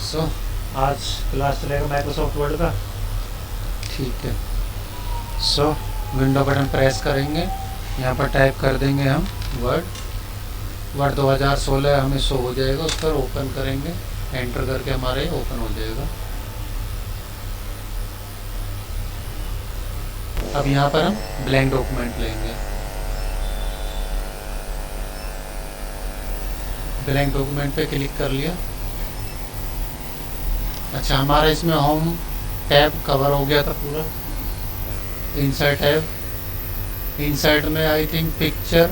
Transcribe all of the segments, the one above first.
सो आज क्लास चलेगा Microsoft word का। ठीक है। सो विंडो बटन प्रेस करेंगे, यहाँ पर टाइप कर देंगे हम वर्ड 2016 हमें शो हो जाएगा, उस पर ओपन करेंगे, एंटर करके हमारे ओपन हो जाएगा। अब यहाँ पर हम ब्लैंक डॉक्यूमेंट लेंगे। ब्लैंक डॉक्यूमेंट पे क्लिक कर लिया। अच्छा, हमारा इसमें होम टैब कवर हो गया था पूरा। इंसर्ट टैब, इंसर्ट में आई थिंक पिक्चर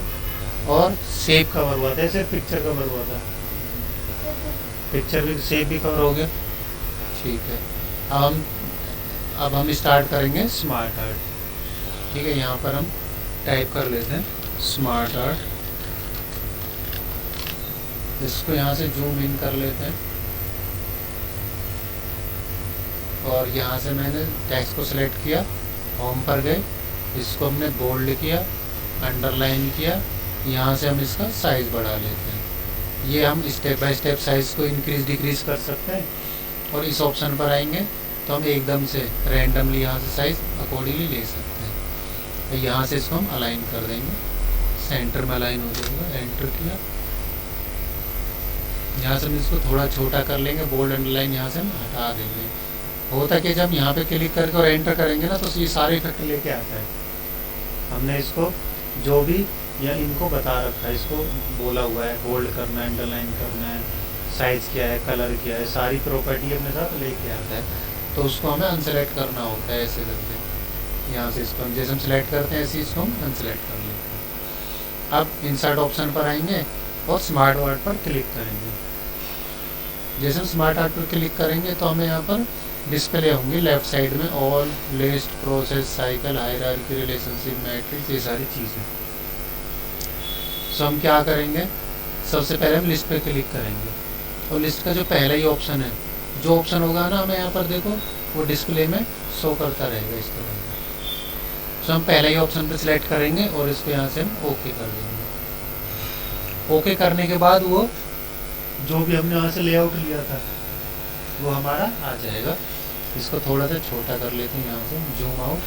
और शेप कवर हुआ था, ऐसे पिक्चर कवर हुआ था, पिक्चर भी सेव भी कवर हो गया। ठीक है। अब हम स्टार्ट करेंगे स्मार्ट आर्ट। ठीक है, यहाँ पर हम टाइप कर लेते हैं स्मार्ट आर्ट। इसको यहाँ से जूम इन कर लेते हैं और यहाँ से मैंने टेक्स्ट को सिलेक्ट किया, होम पर गए, इसको हमने बोल्ड किया, अंडरलाइन किया। यहाँ से हम इसका साइज़ बढ़ा लेते हैं। ये हम स्टेप बाय स्टेप साइज़ को इंक्रीज डिक्रीज कर सकते हैं। और इस ऑप्शन पर आएंगे तो हम एकदम से रैंडमली यहाँ से साइज़ अकॉर्डिंगली ले सकते हैं। तो यहाँ से इसको हम अलाइन कर देंगे, सेंटर में अलाइन हो जाएगा। एंटर किया, यहाँ से हम इसको थोड़ा छोटा कर लेंगे, बोल्ड अंडरलाइन यहाँ से हम हटा देंगे। होता है कि जब यहाँ पे क्लिक करके और एंटर करेंगे ना, तो ये सारे इफेक्ट लेके आता है। हमने इसको जो भी या इनको बता रखा है, इसको बोला हुआ है बोल्ड करना है, अंडरलाइन करना है, साइज़ क्या है, कलर क्या है, सारी प्रॉपर्टी अपने साथ लेके आता है। तो उसको हमें अनसेलेक्ट करना होता है ऐसे करके। यहाँ से इसको जैसे हम सेलेक्ट करते हैं ऐसे इसको हम अनसेलेक्ट कर लेते हैं। अब इंसर्ट ऑप्शन पर आएंगे और स्मार्ट आर्ट पर क्लिक करेंगे। जैसे हम स्मार्ट आर्ट पर क्लिक करेंगे तो हमें यहाँ पर डिस्प्ले होंगी लेफ्ट साइड में all, list, process, cycle, hierarchy, relationship, matrix, ये सारी चीज़ें। सो हम क्या करेंगे, सबसे पहले हम लिस्ट पे क्लिक करेंगे और लिस्ट का जो पहला ही ऑप्शन है, जो ऑप्शन होगा ना हमें यहाँ पर देखो वो डिस्प्ले में शो करता रहेगा इस तरह से। सो हम पहले ही ऑप्शन पे सिलेक्ट करेंगे और इसको यहाँ से हम ओके कर देंगे। ओके करने के बाद वो जो भी हमने वहाँ से लेआउट लिया था वो हमारा आ जाएगा। इसको थोड़ा सा छोटा कर लेते हैं, यहाँ से जूम आउट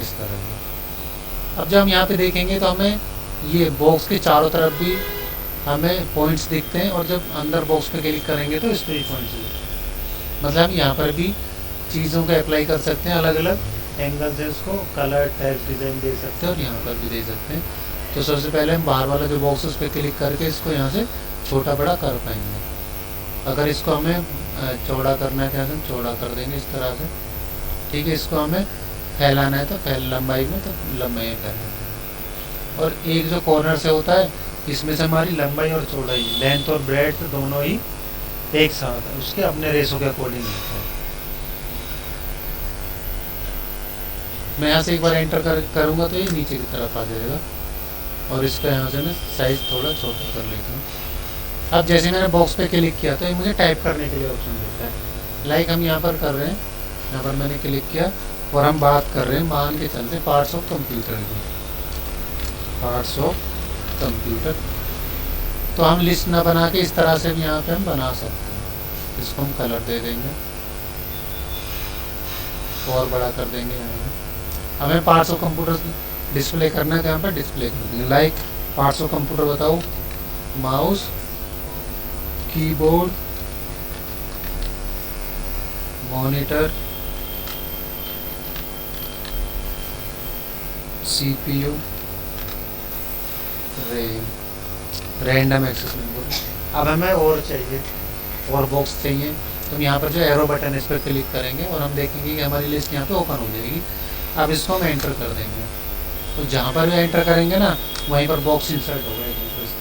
इस तरह से। अब जब हम यहाँ पे देखेंगे तो हमें ये बॉक्स के चारों तरफ भी हमें पॉइंट्स दिखते हैं और जब अंदर बॉक्स पे क्लिक करेंगे तो इस पर ही पॉइंट्स दिखते हैं। मतलब हम यहाँ पर भी चीज़ों को अप्लाई कर सकते हैं, अलग अलग एंगल से उसको कलर, टेक्स्ट, डिज़ाइन दे सकते हैं और यहाँ पर भी दे सकते हैं। तो सबसे पहले हम बाहर वाला जो बॉक्स है उस पर क्लिक करके इसको यहाँ से छोटा बड़ा कर पाएंगे। अगर इसको हमें चौड़ा करना है तो हम चौड़ा कर देंगे इस तरह से। ठीक है, इसको हमें फैलाना है तो लंबाई में तो लंबाई में फैलाना। और एक जो कॉर्नर से होता है इसमें से हमारी लंबाई और चौड़ाई, लेंथ और ब्रेड्थ दोनों ही एक साथ है, उसके अपने रेशो के अकॉर्डिंग होता है। मैं यहाँ से एक बार एंटर करूँगा तो ये नीचे की तरफ आ जाएगा और इसका यहाँ से मैं साइज़ थोड़ा छोटा कर लेता हूँ। अब जैसे मैंने बॉक्स पे क्लिक किया तो ये मुझे टाइप करने के लिए ऑप्शन देता है। लाइक हम यहाँ पर कर रहे हैं, यहाँ पर मैंने क्लिक किया और हम बात कर रहे हैं मान के चलते पार्ट्स ऑफ कंप्यूटर की, पार्ट्स ऑफ कंप्यूटर। तो हम लिस्ट ना बना के इस तरह से भी यहाँ पे हम बना सकते हैं। इसको हम कलर दे देंगे और बड़ा कर देंगे। यहाँ हमें पार्ट्स ऑफ कंप्यूटर डिस्प्ले करना है तो यहाँ पर डिस्प्ले कर देंगे। लाइक पार्ट्स ऑफ कंप्यूटर बताओ, mouse, keyboard, monitor, CPU, RAM, random access memory. अब हमें और चाहिए, और बॉक्स चाहिए तो हम यहाँ पर जो एरो बटन है इस पर क्लिक करेंगे और हम देखेंगे कि हमारी लिस्ट यहाँ पे ओपन हो जाएगी। अब इसको हम एंटर कर देंगे तो जहाँ पर भी एंटर करेंगे ना वहीं पर बॉक्स इंसर्ट होगा इस तरह से।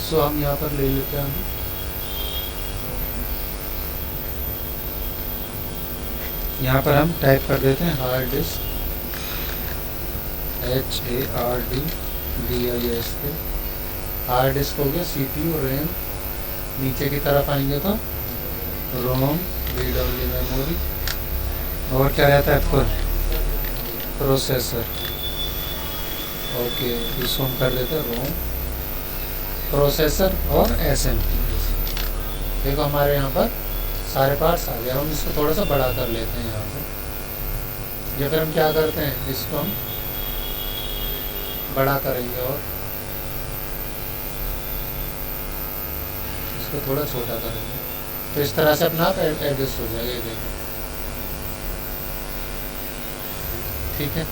सो हम यहाँ पर ले लेते हैं, यहाँ पर हम टाइप कर देते हैं hard disk, HARDDISK। Hard disk हो गया, CPU, रैम, नीचे की तरफ आएंगे तो रोम, रीडेबल मेमोरी, और क्या रहता है आपको प्रोसेसर। ओके, इसको हम कर देते हैं रोम, प्रोसेसर और SMT। देखो हमारे यहाँ पर सारे पार्ट्स आ गए। हम इसको थोड़ा सा बड़ा कर लेते हैं यहाँ से, या फिर हम क्या करते हैं, इसको हम बड़ा करेंगे और इसको थोड़ा छोटा करेंगे, तो इस तरह से अपना आप एडजस्ट हो जाएगा। ये देखो, ठीक है।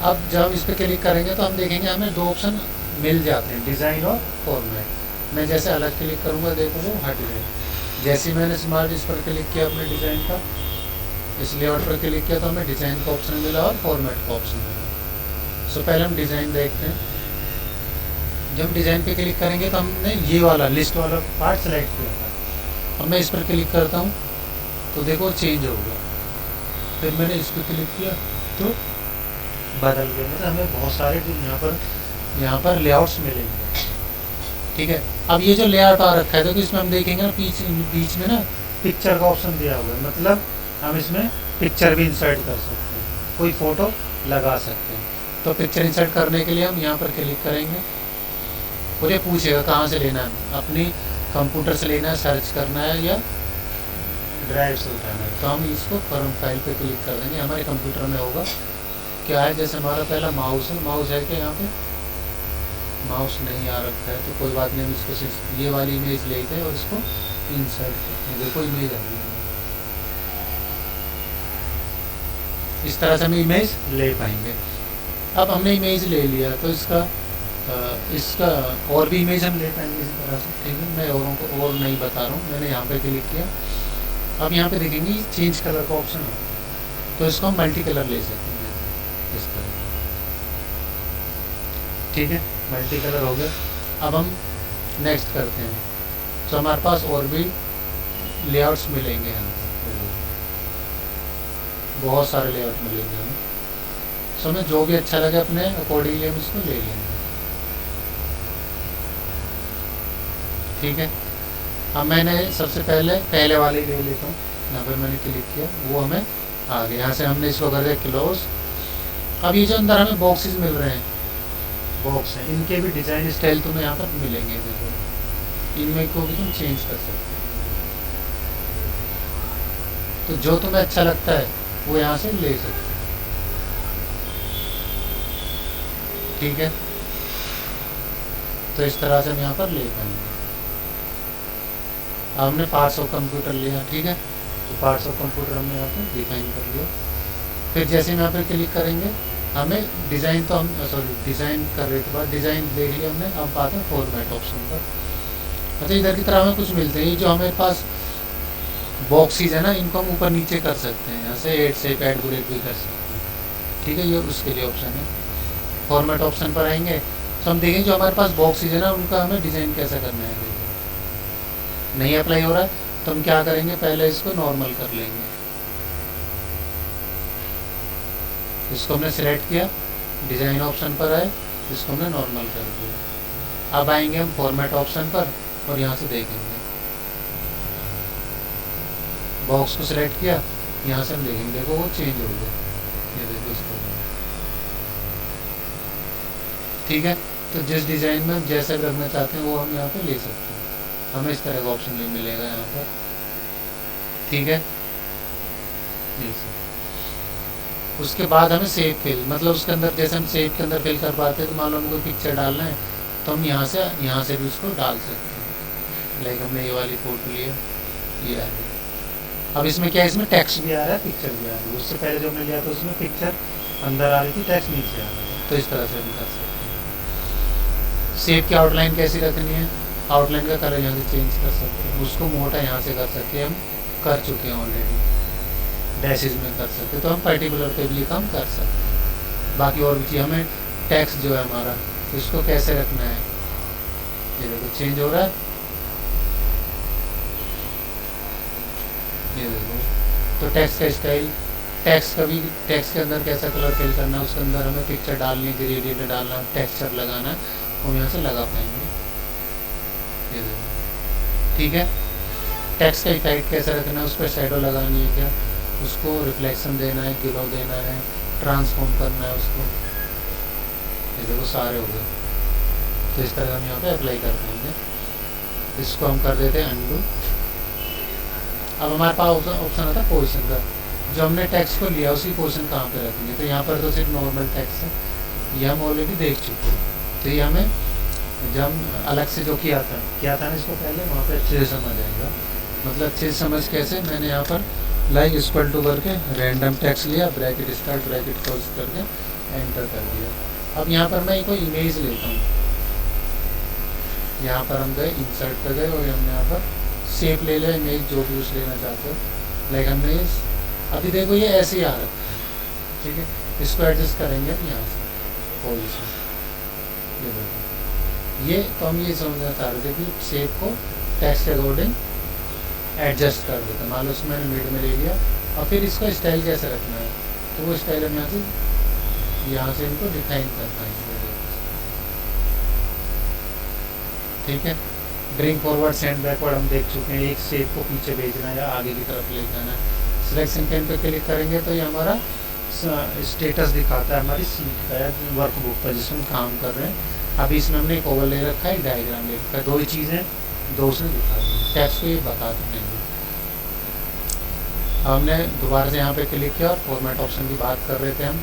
अब जब हम इस पर क्लिक करेंगे तो हम देखेंगे हमें दो ऑप्शन मिल जाते हैं, डिज़ाइन और फॉर्मेट। मैं जैसे अलग क्लिक करूँगा, देखो वो हट गए। जैसे ही मैंने स्मार्ट इस पर क्लिक किया अपने डिज़ाइन का, इस लेआउट पर क्लिक किया तो हमें डिज़ाइन का ऑप्शन मिला और फॉर्मेट का ऑप्शन मिला। सो पहले हम डिज़ाइन देखते हैं। जब हम डिज़ाइन पे क्लिक करेंगे तो हमने ये वाला लिस्ट वाला पार्ट सेलेक्ट किया था। अब मैं इस पर क्लिक करता हूँ तो देखो चेंज हो गया। फिर मैंने इस पर क्लिक किया तो बदल गए। मतलब हमें बहुत सारे यहाँ पर लेआउट्स मिलेंगे, ठीक है। अब ये जो लेआउट आ रखा है, देखो इसमें हम देखेंगे ना बीच में ना पिक्चर का ऑप्शन दिया हुआ है। मतलब हम इसमें पिक्चर भी इंसर्ट कर सकते हैं, कोई फ़ोटो लगा सकते हैं। तो पिक्चर इंसर्ट करने के लिए हम यहाँ पर क्लिक करेंगे और ये पूछेगा कहाँ से लेना है, अपनी कंप्यूटर से लेना है, सर्च करना है या ड्राइव से उठाना है। तो हम इसको फॉर्म फाइल पे क्लिक कर देंगे। हमारे कंप्यूटर में होगा क्या है, जैसे हमारा पहला माउस है कि यहाँ पे माउस नहीं आ रखा है तो कोई बात नहीं, हम इसको सिर्फ ये वाली इमेज लेते हैं और इसको इंसर्ट करते हैं। देखो इमेज आ गई है। इस तरह से हम इमेज ले पाएंगे। अब हमने इमेज ले लिया तो इसका और भी इमेज हम ले पाएंगे इसी तरह से, ठीक है। मैं औरों को और नहीं बता रहा हूँ, मैंने यहाँ पे क्लिक किया। अब यहाँ पे देखेंगे चेंज कलर का ऑप्शन है, तो इसको हम मल्टी कलर ले सकते हैं इस तरह, ठीक है। मल्टी कलर हो गया। अब हम नेक्स्ट करते हैं। तो हमारे पास और भी लेआउट्स मिलेंगे यहाँ पर, बहुत सारे लेआउट मिलेंगे हमें। सो हमें जो भी अच्छा लगे अपने अकॉर्डिंगली हम इसको ले लेंगे, ठीक है। अब मैंने सबसे पहले वाले ले लेता हूँ। यहाँ पर मैंने क्लिक किया, वो हमें आ गया। यहाँ से हमने इसको कर दिया क्लोज। अब ये जो अंदर हमें बॉक्सेस मिल रहे हैं, बॉक्स हैं, इनके भी डिज़ाइन स्टाइल तुम्हें यहाँ पर मिलेंगे। देखो इनमें को भी तुम चेंज कर सकते हो, तो जो तुम्हें अच्छा लगता है वो यहाँ से ले सकते हो, ठीक है। तो इस तरह से हम यहाँ पर ले पाएंगे। हमने पार्ट्स ऑफ कंप्यूटर लिया, ठीक है। तो पार्ट्स ऑफ कंप्यूटर हमने यहाँ पर डिफाइन कर लिया। फिर जैसे हम यहाँ पर क्लिक करेंगे हमें डिज़ाइन तो हम डिज़ाइन कर रहे थे, बाद डिज़ाइन देख लिया हमने। अब आते हैं फॉर्मेट ऑप्शन पर। अच्छा, इधर की तरह हमें कुछ मिलते हैं। ये जो हमारे पास बॉक्सेस है ना, इनको हम ऊपर नीचे कर सकते हैं। यहाँ से एड से ऐड बुलेट भी कर सकते हैं, ठीक है। ये उसके लिए ऑप्शन है। फॉर्मेट ऑप्शन पर आएंगे तो हम देखेंगे जो हमारे पास बॉक्सेस है ना, उनका हमें डिज़ाइन कैसा करना है। नहीं अप्लाई हो रहा है तो हम क्या करेंगे, पहले इसको नॉर्मल कर लेंगे। इसको हमने सिलेक्ट किया, डिज़ाइन ऑप्शन पर आए, इसको हमने नॉर्मल कर दिया। अब आएंगे हम फॉर्मेट ऑप्शन पर और यहाँ से देखेंगे, बॉक्स को सिलेक्ट किया, यहाँ से हम देखेंगे, देखो वो चेंज हो गया। ये देखो इसको, ठीक है। तो जिस डिज़ाइन में हम जैसा भी रखना चाहते हैं वो हम यहाँ पे ले सकते हैं। हमें इस तरह का ऑप्शन भी मिलेगा यहाँ पर, ठीक है। उसके बाद हमें सेव फिल, मतलब उसके अंदर जैसे हम सेव के अंदर फिल कर पाते हैं, तो मान लो हमको पिक्चर डालना है तो हम यहाँ से भी उसको डाल सकते हैं। लाइक हमने ये वाली फ़ोटो लिया, ये आ गई। अब इसमें क्या है, इसमें टेक्स्ट भी आ रहा है, पिक्चर भी आ रही है। उससे पहले जो हमने लिया था उसमें पिक्चर अंदर आ रही थी, टेक्स्ट नीचे आ रहा है। तो इस तरह से हम कर सकते हैं। सेव की आउटलाइन कैसी रखनी है, आउटलाइन का कलर यहाँ से चेंज कर सकते हैं। उसको मोटा यहाँ से कर सकते हैं, हम कर चुके हैं ऑलरेडी। डैशेज में कर सकते हैं, तो हम पर्टिकुलर पे भी काम कर सकते हैं। बाकी और भी चीज़, हमें टेक्स्ट जो है हमारा, इसको कैसे रखना है, ये देखो चेंज हो रहा है। ये देखो, तो टेक्स्ट का स्टाइल, टेक्स्ट के अंदर कैसा कलर फिल करना है, उसके अंदर हमें पिक्चर डालनी है, ग्रेडियंट डालना, टेक्सचर लगाना है, हम यहाँ से लगा पाएंगे। ये देखो, ठीक है। टेक्स्ट का इफेक्ट कैसे रखना है, उस पर शैडो लगानी है क्या, उसको रिफ्लेक्शन देना है, ग्लो देना है, ट्रांसफॉर्म करना है उसको, ये देखो सारे हो गए। तो इस तरह हम यहाँ पे अप्लाई कर देंगे। इसको हम कर देते हैं अंडू। अब हमारे पास ऑप्शन आता है पोजीशन का। जो हमने टेक्स्ट को लिया उसी पोजीशन कहाँ पे रखेंगे। तो यहाँ पर तो सिर्फ नॉर्मल टेक्स्ट है, ये हम ऑलरेडी देख चुके हैं। तो ये हमें जब हम अलग से जो किया था ना इसको पहले, वहाँ पे अच्छे से समझ आएगा। मतलब अच्छे से समझ कैसे, मैंने यहाँ पर लाइक इक्वल टू करके रैंडम टेक्स्ट लिया, ब्रैकेट स्टार्ट ब्रैकेट क्लोज करके एंटर कर दिया। अब यहाँ पर मैं कोई इमेज लेता हूँ। यहाँ पर हम गए इंसर्ट पर गए और हमने यहाँ पर शेप ले लिया, इमेज जो भी उस लेना चाहते हो। लाइक हमने अभी देखो ये ऐसे ही आ रखा है, ठीक है। इसको एडजस्ट करेंगे हम यहाँ से पोजीशन, ये देखो। ये तो हम ये समझना चाह रहे थे कि शेप को टेक्स्ट के अकॉर्डिंग एडजस्ट कर देते। मान लो उसमें मैंने मिड में ले लिया और फिर इसको स्टाइल कैसे रखना है, तो वो स्टाइल हम यहाँ से इनको डिफाइन कर पाएंगे, ठीक है। ब्रिंग फॉरवर्ड सेंड बैकवर्ड हम देख चुके हैं, एक शेप को पीछे भेजना है या आगे की तरफ ले जाना है। सिलेक्शन पेन पे क्लिक करेंगे तो ये हमारा स्टेटस दिखाता है हमारी सीट का या वर्कबुक पर जिसमें हम काम कर रहे हैं। अभी इसमें हमने एक ओवर ले रखा है, डायग्राम ले रखा है, दो ही चीज़ें दो से दिखा दी, टेक्स्ट को ये बता देंगे। हमने दोबारा से यहाँ पे क्लिक किया और फॉर्मेट ऑप्शन की बात कर रहे थे हम,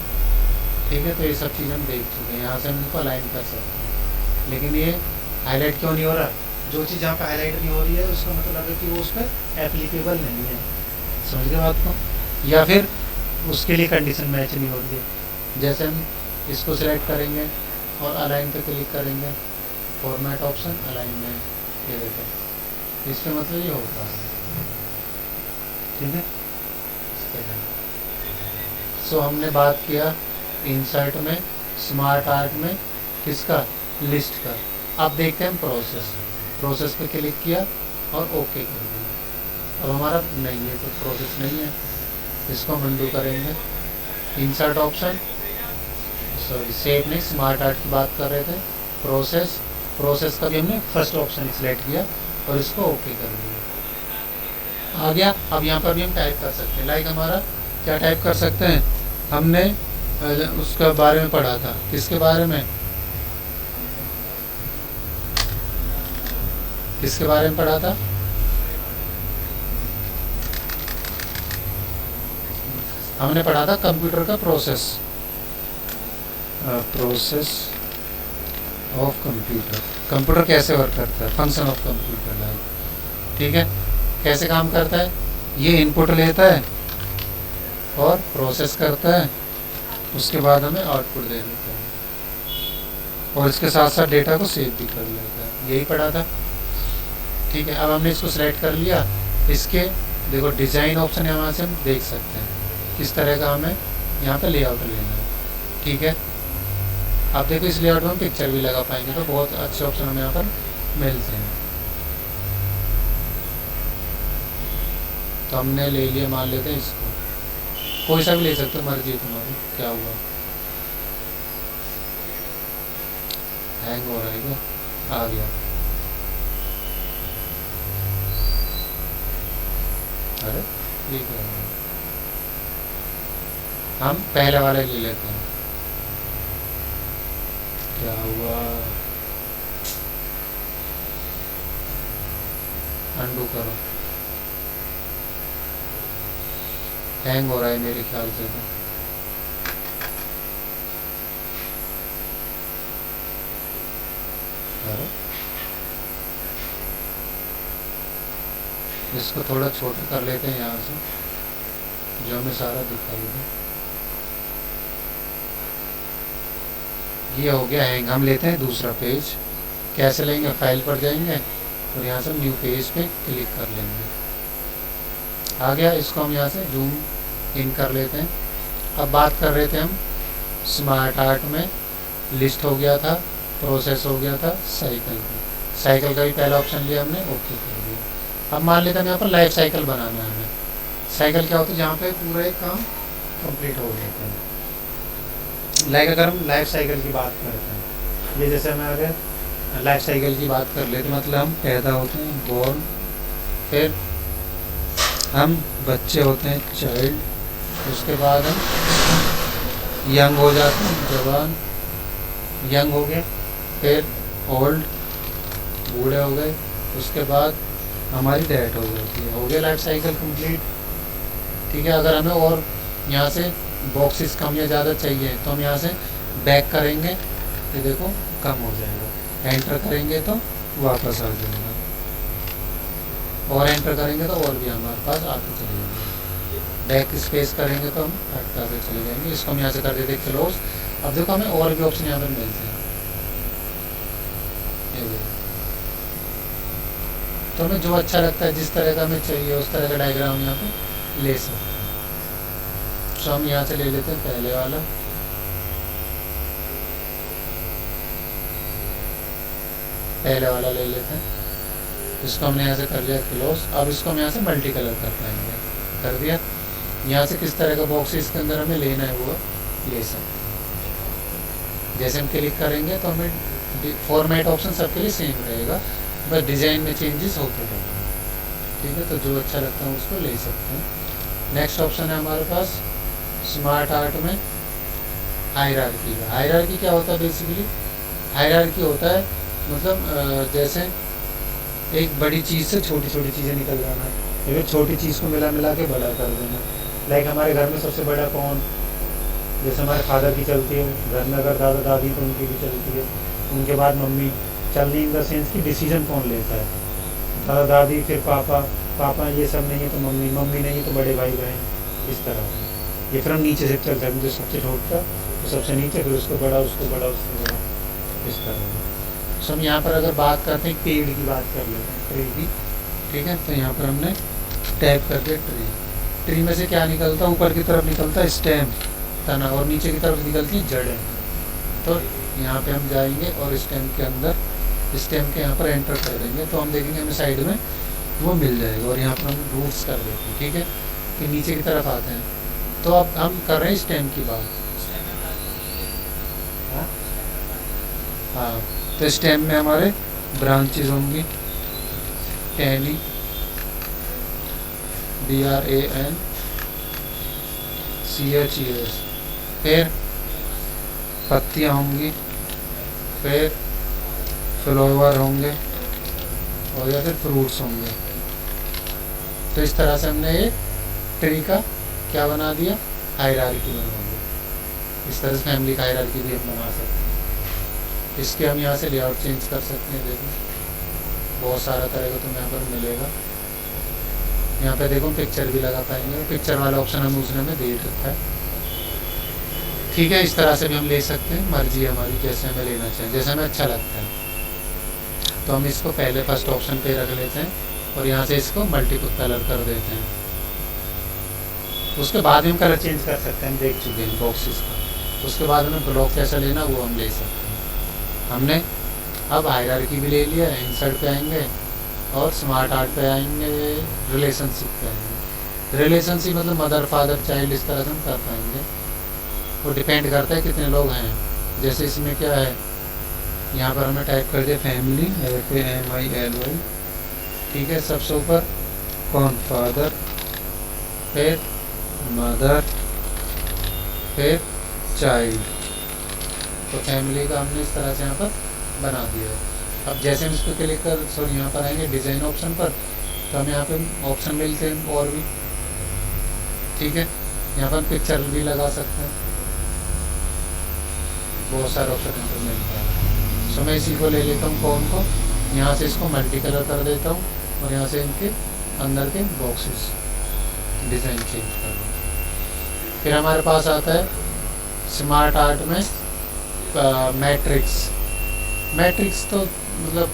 ठीक है। तो ये सब चीज़ें हम देख चुके हैं, यहाँ से हम इनको अलाइन कर सकते हैं। लेकिन ये हाईलाइट क्यों नहीं हो रहा? जो चीज़ यहाँ पे हाईलाइट नहीं हो रही है उसका मतलब है कि वो उस पर एप्लीकेबल नहीं है, समझ गए बात को, या फिर उसके लिए कंडीशन मैच नहीं हो रही है। जैसे हम इसको सिलेक्ट करेंगे और अलाइन पे क्लिक करेंगे, फॉर्मेट ऑप्शन अलाइनमेंट, ये देखो इसका मतलब ये होता है, ठीक है। सो हमने बात किया इंसर्ट में, स्मार्ट आर्ट में किसका, लिस्ट का। अब देखते हैं प्रोसेस पे क्लिक किया और ओके कर दिया। अब हमारा नहीं है तो प्रोसेस नहीं है, इसको हम अनडू करेंगे। इंसर्ट ऑप्शन, सॉरी सेव नहीं, स्मार्ट आर्ट की बात कर रहे थे। प्रोसेस का भी हमने फर्स्ट ऑप्शन सिलेक्ट किया और इसको ओके कर दिया, आ गया। अब यहाँ पर भी हम टाइप कर सकते हैं, लाइक हमारा क्या टाइप कर सकते हैं, हमने उसका बारे में पढ़ा था, किसके बारे में पढ़ा था, हमने पढ़ा था कंप्यूटर का प्रोसेस ऑफ कंप्यूटर कैसे वर्क करता है, फंक्शन ऑफ कंप्यूटर, लाइक, ठीक है। कैसे काम करता है, ये इनपुट लेता है और प्रोसेस करता है, उसके बाद हमें आउटपुट दे देता है और इसके साथ साथ डेटा को सेव भी कर लेता है, यही पढ़ा था, ठीक है। अब हमने इसको सिलेक्ट कर लिया, इसके देखो डिज़ाइन ऑप्शन है, वहाँ से हम देख सकते हैं किस तरह का हमें यहाँ पे लेआउट लेना है, ठीक है। अब देखो इस लेआउट में हम पिक्चर भी लगा पाएंगे, तो बहुत अच्छे ऑप्शन हमें यहाँ पर मिलते हैं। तो हमने ले लिया, मान लेते हैं इसको, कोई सा भी ले सकते हो, मर्जी तुम्हारी। क्या हुआ, हैंग हो रहा है क्या, आ गया, अरे ठीक है, हम पहले वाले ले लेते हैं। क्या हुआ, अनडू करो, हैंग हो रहा है मेरे ख्याल से तो। इसको थोड़ा छोटा कर लेते हैं यहाँ से, जो हमें सारा दिखाई दे। ये हो गया हैंग। हम लेते हैं दूसरा पेज, कैसे लेंगे, फाइल पर जाएंगे और यहाँ से न्यू पेज पे क्लिक कर लेंगे, आ गया। इसको हम यहाँ से जूम इन कर लेते हैं। अब बात कर रहे थे हम स्मार्ट आर्ट में, लिस्ट हो गया था, प्रोसेस हो गया था, साइकिल का भी पहला ऑप्शन लिया हमने, ओके कर दिया। अब मान लेते हैं यहाँ पर लाइफ साइकिल बनाना है हमें। साइकिल क्या होता है, जहाँ पे पूरा एक काम कंप्लीट हो जाता है। लाइक अगर हम लाइफ साइकिल की बात करते हैं, ये जैसे हमें अगर लाइफ साइकिल की बात कर लेते, मतलब हम पैदा होते हैं, बोर्न, फिर हम बच्चे होते हैं, चाइल्ड, उसके बाद हम यंग हो जाते हैं, जवान, यंग हो गए, फिर ओल्ड, बूढ़े हो गए, उसके बाद हमारी डेथ हो जाती है, हो गया लाइफ साइकिल कंप्लीट। ठीक है, अगर हमें और यहाँ से बॉक्सेस कम या ज़्यादा चाहिए तो हम यहाँ से बैक करेंगे, ये देखो कम हो जाएगा, एंटर करेंगे तो वापस आ जाएगा, और एंटर करेंगे तो और भी हमारे पास आते चले जाएंगे, बैक स्पेस करेंगे तो हम हटते चले जाएंगे। इसको हम यहाँ से कर देते क्लोज। अब देखो हमें और भी ऑप्शन यहाँ पर मिलते हैं, ये देखो। तो हमें जो अच्छा लगता है, जिस तरह का हमें चाहिए उस तरह का डायग्राम यहाँ पे ले सकते हैं। तो हम यहाँ से ले लेते हैं पहले वाला, ले लेते हैं, इसको हमने यहाँ से कर लिया क्लोज। अब इसको हम यहाँ से मल्टी कलर कर पाएंगे, कर दिया। यहाँ से किस तरह का बॉक्स इसके अंदर हमें लेना है वो ले सकते हैं। जैसे हम क्लिक करेंगे तो हमें फॉर्मेट ऑप्शन सबके लिए सेम रहेगा, बस डिज़ाइन में चेंजेस होते रहेंगे। ठीक है, तो जो अच्छा लगता है उसको ले सकते हैं। नेक्स्ट ऑप्शन है हमारे पास स्मार्ट आर्ट में हायरार्की का। हायरार्की क्या होता है? बेसिकली हायरार्की होता है मतलब जैसे एक बड़ी चीज़ से छोटी छोटी चीज़ें निकल जाना, या फिर छोटी चीज़ को मिला मिला के बड़ा कर देना। लाइक हमारे घर में सबसे बड़ा कौन, जैसे हमारे फादर की चलती है, घर में अगर दादा दादी तो उनकी भी चलती है, उनके बाद मम्मी, चलनी इन द सेंस की डिसीजन कौन लेता है, दादा दादी, फिर पापा, पापा ये सब नहीं है तो मम्मी, मम्मी नहीं है तो बड़े भाई बहन, इस तरह। ये फिर हम नीचे से चलते हैं, जो सबसे छोटा तो सबसे नीचे, फिर उसको बड़ा, उसको बड़ा, उसको बड़ा, इस तरह। सो हम यहाँ पर अगर बात करते हैं पेड़ की बात कर लेते हैं, ट्री की। ठीक है, तो यहाँ पर हमने टैप कर दिया ट्री। ट्री में से क्या निकलता है? ऊपर की तरफ निकलता है स्टेम, तना, और नीचे की तरफ निकलती है जड़ें। तो यहाँ पे हम जाएंगे और स्टेम के अंदर, स्टेम के यहाँ पर एंटर कर देंगे तो हम देखेंगे हमें साइड में वो मिल जाएगा। और यहाँ पर हम रूट्स कर देते हैं, ठीक है, कि नीचे की तरफ आते हैं। तो अब हम कर रहे हैं स्टेम की बात। हाँ, तो स्टेम में हमारे ब्रांचेज होंगी, टैनी, BRANCHES, फिर पत्तियाँ होंगी, फिर फ्लावर होंगे, और या फिर फ्रूट्स होंगे। तो इस तरह से हमने ये ट्री का क्या बना दिया? हायरार्की बना दिया। इस तरह से फैमिली का हायरार्की भी हम बना सकते हैं। इसके हम यहाँ से लेआउट चेंज कर सकते हैं। देखो बहुत सारा तरह का तुम्हें यहाँ पर मिलेगा। यहाँ पे देखो पिक्चर भी लगा पाएंगे, पिक्चर वाला ऑप्शन हम उसने में दे रखा है। ठीक है, इस तरह से भी हम ले सकते हैं, मर्जी हमारी, जैसे हमें लेना चाहिए, जैसे हमें अच्छा लगता है। तो हम इसको पहले फर्स्ट ऑप्शन पे रख लेते हैं और यहाँ से इसको मल्टीपल कलर कर देते हैं। उसके बाद हम कलर चेंज कर सकते हैं, हम देख चुके हैं बॉक्सेस का। उसके बाद हमें ब्लॉक कैसा लेना वो हम ले सकते हैं। हमने अब हायरार्की भी ले लिया, इंसर्ट पे आएंगे और स्मार्ट आर्ट पे आएंगे, रिलेशनशिप पे आएंगे। रिलेशनशिप मतलब मदर, फादर, चाइल्ड, इस तरह से हम कर पाएंगे। वो डिपेंड करता है कितने लोग हैं। जैसे इसमें क्या है, यहाँ पर हमें टाइप कर दिया फैमिली, FAMILY। ठीक है, सबसे ऊपर कौन? फादर, फिर मदर, फिर चाइल्ड। तो फैमिली का हमने इस तरह से यहाँ पर बना दिया है। अब जैसे हम इस पर क्लिक कर, सॉरी यहाँ पर आएंगे डिज़ाइन ऑप्शन पर, तो हम यहाँ पे ऑप्शन मिलते हैं और भी। ठीक है, यहाँ पर पिक्चर भी लगा सकते हैं, बहुत सारे ऑप्शन यहाँ पर मिलता है। सो मैं इसी को ले लेता हूँ, कौन को, यहाँ से इसको मल्टी कलर कर देता हूँ और यहाँ से इनके अंदर के बॉक्सेस डिज़ाइन चेंज कर दूँ। फिर हमारे पास आता है स्मार्ट आर्ट में मैट्रिक्स। मैट्रिक्स तो मतलब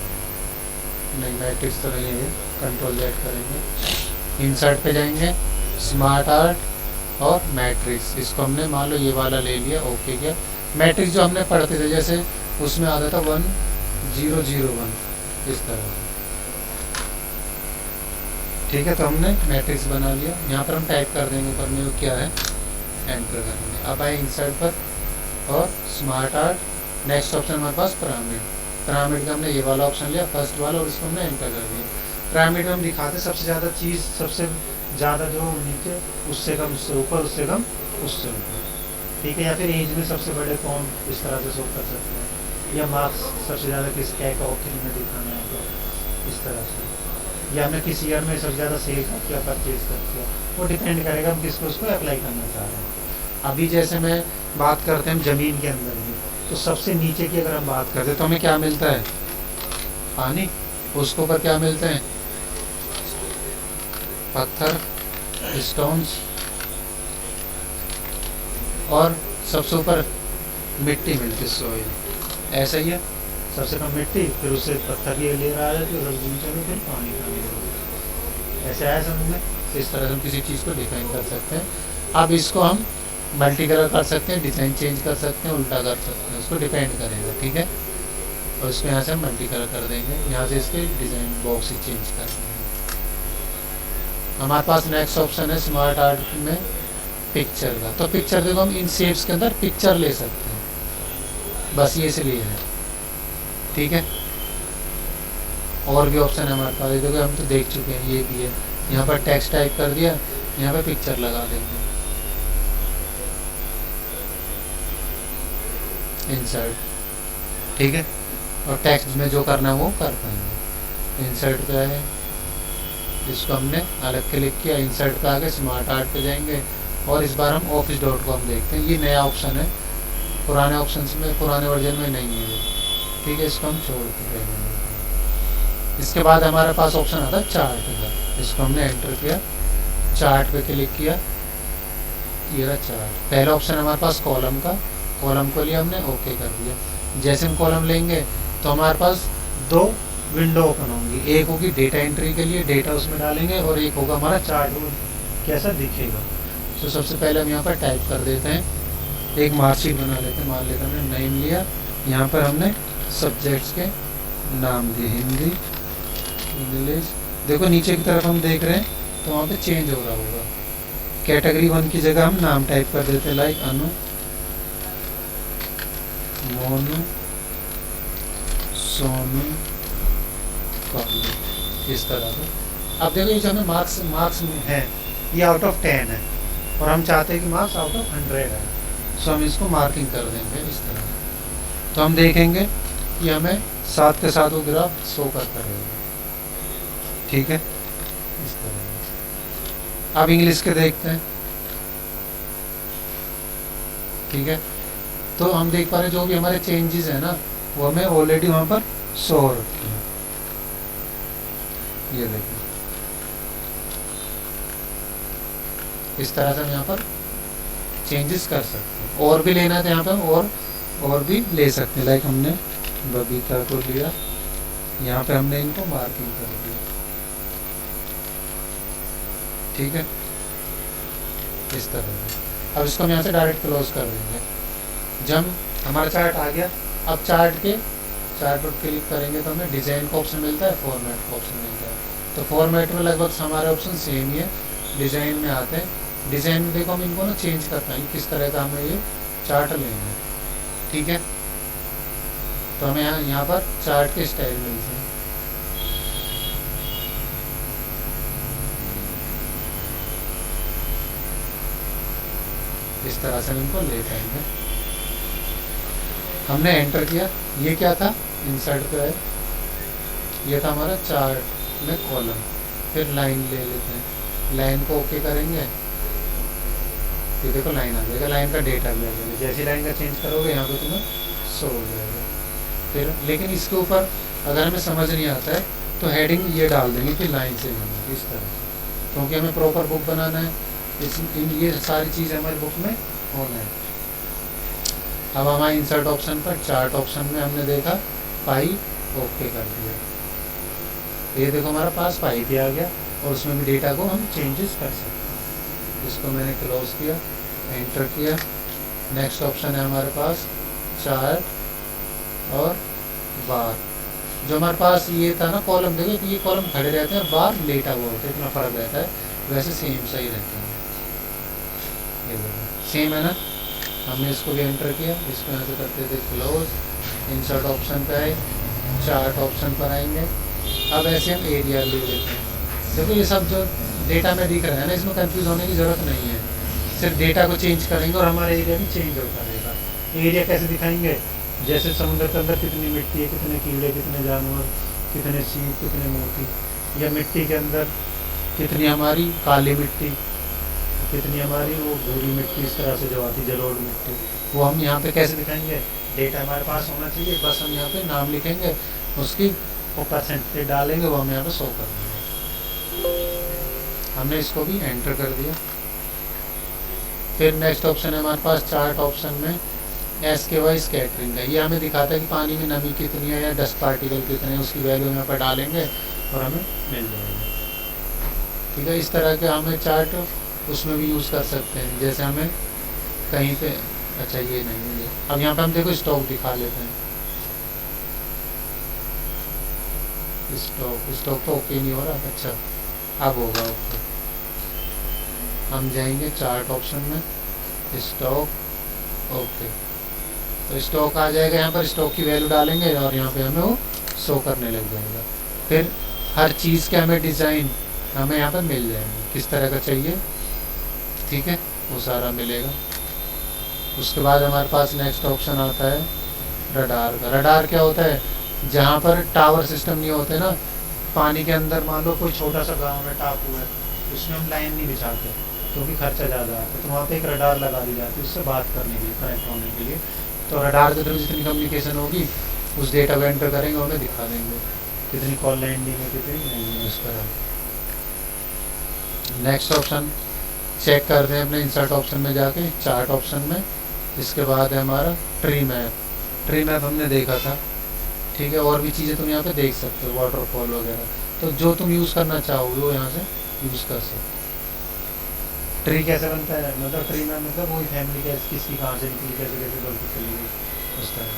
नहीं, मैट्रिक्स तो नहीं है, Ctrl+Z करेंगे, इंसर्ट पे जाएंगे, स्मार्ट आर्ट और मैट्रिक्स। इसको हमने मान लो ये वाला ले लिया, ओके किया। मैट्रिक्स जो हमने पढ़ते थे, जैसे उसमें आता था 1001, इस तरह। ठीक है, तो हमने मैट्रिक्स बना लिया। यहाँ पर हम टाइप कर देंगे ऊपर में वो क्या है, एंटर करेंगे। अब आए इंसर्ट पर और स्मार्ट आर्ट। नेक्स्ट ऑप्शन हमारे पास पिरामिड। पिरामिड का हमने ये वाला ऑप्शन लिया, फर्स्ट वाला, और इसको हमने एंटर कर दिया। पिरामिड में हम दिखाते सबसे ज़्यादा चीज़, सबसे ज़्यादा जो नीचे, उससे कम उससे ऊपर, उससे कम उससे ऊपर। ठीक है, या फिर एज में सबसे बड़े कौन, इस तरह से शो कर सकते हैं। या मार्क्स सबसे ज़्यादा किस क्या का ऑप्शन में दिखाना है तो इस तरह से, या हमने किस ईयर में सबसे ज़्यादा सेल किया परचेज कर किया, वो डिपेंड करेगा हम किसको उसको अप्लाई करना चाह रहे हैं। अभी जैसे मैं बात करते हैं ज़मीन के अंदर भी, तो सबसे नीचे की अगर हम बात करते हैं तो हमें क्या मिलता है, पानी, उसके ऊपर क्या मिलते हैं, पत्थर, स्टोन्स, और सबसे ऊपर मिट्टी मिलती है, सोइल। ऐसा ही है, सबसे कम मिट्टी, फिर उससे पत्थर की लेयर आ जाती है, उधर नीचे में फिर पानी का लेयर। ऐसा है समझ में, इस तरह से हम किसी चीज़ को डिफाइन कर सकते हैं। अब इसको हम मल्टी कलर कर सकते हैं, डिज़ाइन चेंज कर सकते हैं, उल्टा कर सकते हैं, उसको डिपेंड करेगा, ठीक है। और इसको यहाँ से हम मल्टी कलर कर देंगे, यहाँ से इसके डिज़ाइन बॉक्स ही चेंज कर देंगे। हमारे पास नेक्स्ट ऑप्शन है स्मार्ट आर्ट में पिक्चर का। तो पिक्चर देखो हम इन शेप्स के अंदर पिक्चर ले सकते हैं, बस ये इसलिए है, ठीक है। और भी ऑप्शन है हमारे पास, देखो हम तो देख चुके हैं, ये भी है। यहाँ पर टेक्स्ट टाइप कर दिया, यहाँ पर पिक्चर लगा देंगे, इंसर्ट, ठीक है। और टेक्स्ट में जो करना है वो कर पाएंगे। इंसर्ट पे है, इसको हमने अलग क्लिक किया, इंसर्ट पे आके स्मार्ट आर्ट पे जाएंगे, और इस बार हम office.com देखते हैं। ये नया ऑप्शन है, पुराने ऑप्शंस में, पुराने वर्जन में नहीं है, ठीक है। इसको हम छोड़ देंगे। इसके बाद हमारे पास ऑप्शन आता है चार्ट का, इसको हमने एंटर किया, चार्ट पे क्लिक किया, ये रहा चार्ट। पहला ऑप्शन हमारे पास कॉलम का, कॉलम को लिया हमने, ओके कर दिया। जैसे हम कॉलम लेंगे तो हमारे पास दो विंडो ओपन होंगी, एक होगी डेटा एंट्री के लिए, डेटा उसमें डालेंगे, और एक होगा हमारा चार्ट, वो कैसा दिखेगा। तो सबसे पहले हम यहाँ पर टाइप कर देते हैं, एक मार्कशीट बना लेते हैं, मान लेते हैं हमने नेम लिया, यहाँ पर हमने सब्जेक्ट्स के नाम दिए, हिंदी, इंग्लिश। देखो नीचे की तरफ हम देख रहे हैं तो वहाँ पे चेंज हो रहा होगा। कैटेगरी 1 की जगह हम नाम टाइप कर देते हैं, लाइक अनु, मोनू, सोनू, कालू, इस तरह से। अब देखो ये जो हमें मार्क्स हैं, ये आउट ऑफ 10 है, और हम चाहते हैं कि मार्क्स आउट ऑफ 100 है, सो हम इसको मार्किंग कर देंगे इस तरह। तो हम देखेंगे कि हमें साथ के साथ वो ग्राफ शो करता रहेगा, ठीक है, इस तरह। अब इंग्लिश के देखते हैं, ठीक है। तो हम देख पा रहे हैं जो भी हमारे चेंजेस है ना, वो हमें ऑलरेडी वहाँ पर शो हो रखी है, ये देखिए, इस तरह से हम यहाँ पर चेंजेस कर सकते हैं। और भी लेना है तो यहाँ पे और भी ले सकते हैं, लाइक हमने बबीता को लिया, यहाँ पे हमने इनको मार्किंग कर दिया, ठीक है, इस तरह से। अब इसको हम यहाँ से डायरेक्ट क्लोज कर देंगे। जब हमारा चार्ट आ गया, अब चार्ट पर क्लिक करेंगे तो हमें डिज़ाइन का ऑप्शन मिलता है, फॉर्मेट का ऑप्शन मिलता है। तो फॉर्मेट में लगभग हमारे ऑप्शन सेम ही है, डिज़ाइन में आते हैं। डिज़ाइन में देखो हम इनको ना चेंज कर पाएंगे, किस तरह का हमें ये चार्ट लेंगे, ठीक है। तो हमें यहाँ पर चार्ट के स्टाइल मिलते हैं, इस तरह से हम इनको ले पाएंगे। हमने एंटर किया, ये क्या था, इंसर्ट पे है, ये था हमारा चार्ट में कॉलम। फिर लाइन ले लेते हैं, लाइन को ओके करेंगे, ये देखो लाइन आ जाएगा, लाइन का डेटा भी आ जाएगा। जैसे लाइन का चेंज करोगे यहाँ पे तुम्हें शो हो जाएगा। फिर लेकिन इसके ऊपर अगर हमें समझ नहीं आता है तो हेडिंग ये डाल देंगे कि लाइन से बना, इस तरह, क्योंकि हमें प्रॉपर बुक बनाना है, ये सारी चीज़ हमारी बुक में होना है। अब हमारे इंसर्ट ऑप्शन पर चार्ट ऑप्शन में हमने देखा पाई, ओके कर दिया, ये देखो हमारा पास पाई भी आ गया, और उसमें भी डेटा को हम चेंजेस कर सकते हैं। इसको मैंने क्लोज किया, एंटर किया। नेक्स्ट ऑप्शन है हमारे पास चार्ट और बार। जो हमारे पास ये था ना कॉलम, देखो कि ये कॉलम खड़े रहते हैं और बार लेटा हुआ होता है, इतना फ़र्क रहता है, वैसे सेम सही रहता है, ये देखो सेम है ना। हमने इसको भी एंटर किया, इसको यहाँ से करते थे क्लोज, इंसर्ट ऑप्शन पे आए, चार्ट ऑप्शन पर आएंगे। अब ऐसे हम एरिया ले लेते हैं। देखो ये सब जो डेटा में दिख रहा है ना, इसमें कंफ्यूज होने की ज़रूरत नहीं है, सिर्फ डेटा को चेंज करेंगे और हमारा एरिया भी चेंज होता रहेगा। एरिया कैसे दिखाएंगे, जैसे समुद्र के अंदर कितनी मिट्टी है, कितने कीड़े, कितने जानवर, कितने सीप, कितने मोती, या मिट्टी के अंदर कितनी हमारी काली मिट्टी, कितनी हमारी वो भूरी मिट्टी, इस तरह से जो आती जलोढ़ मिट्टी, वो हम यहाँ पे कैसे दिखाएंगे? डेटा हमारे पास होना चाहिए, बस हम यहाँ पे नाम लिखेंगे, उसकी वो परसेंटेज डालेंगे, वो हम यहाँ पे शो कर देंगे। हमने इसको भी एंटर कर दिया। फिर नेक्स्ट ऑप्शन है हमारे पास चार्ट ऑप्शन में SKY स्कैटरिंग है। ये हमें दिखाता है कि पानी में नमी कितनी है या डस्ट पार्टिकल कितने हैं, उसकी वैल्यू यहाँ पर डालेंगे और हमें मिल जाएगा। ठीक है, इस तरह के हमें चार्ट उसमें भी यूज़ कर सकते हैं। जैसे हमें कहीं पे, अच्छा ये नहीं है, अब यहाँ पे हम देखो स्टॉक दिखा लेते हैं। स्टॉक तो ओके नहीं हो रहा, अच्छा अब होगा ओके। हम जाएंगे चार्ट ऑप्शन में, स्टॉक, ओके, तो स्टॉक आ जाएगा। यहाँ पर स्टॉक की वैल्यू डालेंगे और यहाँ पे हमें वो शो करने लग जाएगा। फिर हर चीज़ के हमें डिज़ाइन हमें यहाँ पर मिल जाएंगे, किस तरह का चाहिए, ठीक है, वो सारा मिलेगा। उसके बाद हमारे पास नेक्स्ट ऑप्शन आता है रडार का। रडार क्या होता है? जहाँ पर टावर सिस्टम नहीं होते ना, पानी के अंदर मान लो कोई छोटा सा गांव है, टापू है, उसमें हम लाइन नहीं बिछाते क्योंकि खर्चा ज़्यादा आता है, तो वहाँ पे एक रडार लगा दी जाती है उससे बात करने के लिए, कनेक्ट होने के लिए। तो रडार के थ्रू जितनी कम्युनिकेशन होगी उस डेटा को एंटर करेंगे, उन्हें दिखा देंगे कितनी कॉल लैंडिंग है, कितनी नहीं है, उस तरह। नेक्स्ट ऑप्शन चेक करते हैं अपने इंसर्ट ऑप्शन में जाके, चार्ट ऑप्शन में। इसके बाद है हमारा ट्री मैप। ट्री मैप हमने देखा था, ठीक है, और भी चीज़ें तुम यहाँ पे देख सकते हो, वाटरफॉल वगैरह, तो जो तुम यूज़ करना चाहोगे वो यहाँ से यूज़ कर सकते हो। ट्री कैसे बनता है? मतलब ट्री मैप मतलब वही फैमिली कैसे, किसकी कहाँ से निकली, कैसे कैसे बढ़ती चली गई, उस तरह।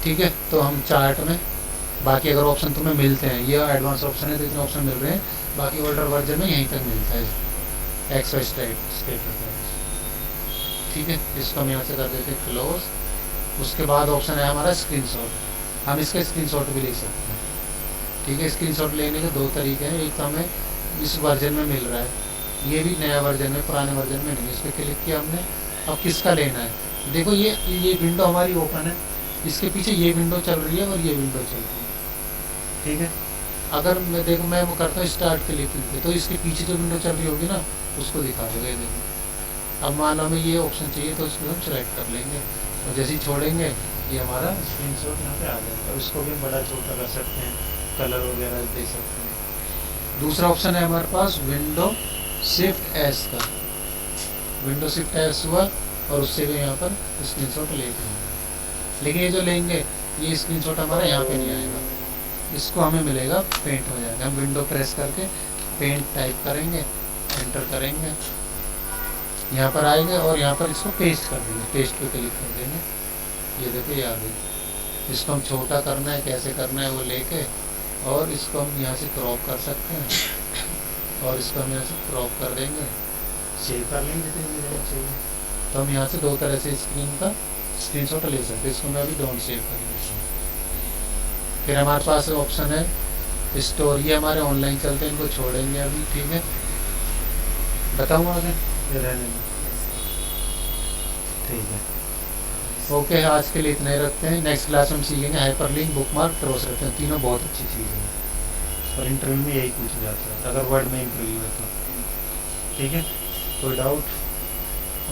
ठीक है, तो हम चार्ट में बाकी अगर ऑप्शन तुम्हें मिलते हैं, ये एडवांस ऑप्शन है तो इतने ऑप्शन मिल रहे हैं, बाकी ओल्डर वर्जन में यहीं तक मिलता है XY स्टेटमेंट। ठीक है, इसको हम यहाँ से कर देते हैं क्लोज। उसके बाद ऑप्शन है हमारा स्क्रीनशॉट। हम इसका स्क्रीनशॉट भी ले सकते हैं। ठीक है, स्क्रीनशॉट लेने के दो तरीके हैं। एक तो हमें इस वर्जन में मिल रहा है, ये भी नया वर्जन में, पुराने वर्जन में नहीं। इस पर क्लिक किया हमने, अब किसका लेना है? देखो ये विंडो हमारी ओपन है, इसके पीछे ये विंडो चल रही है और ये विंडो चल रही है। ठीक है, अगर मैं देखो मैं वो करता हूँ स्टार्ट के लिए क्लिक, तो इसके पीछे जो विंडो चल रही होगी ना उसको दिखा देगा। ये देखो, अब मान लो हमें ये ऑप्शन चाहिए तो उसको हम सेलेक्ट कर लेंगे और जैसे ही छोड़ेंगे ये हमारा स्क्रीनशॉट यहाँ पे आ जाएगा। और इसको भी बड़ा छोटा कर सकते हैं, कलर वगैरह दे सकते हैं। दूसरा ऑप्शन है हमारे पास विंडो शिफ्ट एस का। विंडो शिफ्ट एस हुआ और उससे भी यहाँ पर स्क्रीनशॉट ले लेंगे, लेकिन ये जो लेंगे ये स्क्रीनशॉट हमारा यहाँ पे नहीं आएगा, इसको हमें मिलेगा पेंट हो जाएगा। हम विंडो प्रेस करके पेंट टाइप करेंगे, एंटर करेंगे, यहाँ पर आएंगे और यहाँ पर इसको पेस्ट कर देंगे, पेस्ट पे क्लिक कर देंगे। ये देखो ये आ गई। इसको हम छोटा करना है, कैसे करना है वो लेके, और इसको हम यहाँ से क्रॉप कर सकते हैं और इसको हम यहाँ से क्रॉप कर देंगे, सेव कर लेंगे जितनी देर चाहिए। तो हम यहाँ से दो तरह से स्क्रीन का स्क्रीनशॉट ले सकते हैं। इसको मैं अभी डोंट सेव कर लेता हूँ। फिर हमारे पास ऑप्शन है स्टोर, ये हमारे ऑनलाइन चलते हैं, इनको छोड़ेंगे अभी। ठीक है, बताऊँ आगे ये रहने में? ठीक है, ओके, आज के लिए इतना ही रखते हैं। नेक्स्ट क्लास में हम सीखेंगे हाइपरलिंक, बुकमार्क, क्रॉस रेफरेंस। तीनों बहुत अच्छी चीज़ है और इंटरव्यू में यही पूछा जाता है अगर वर्ड में इंटरव्यू है तो। ठीक है, कोई doubt?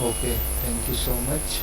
Okay, thank you so much.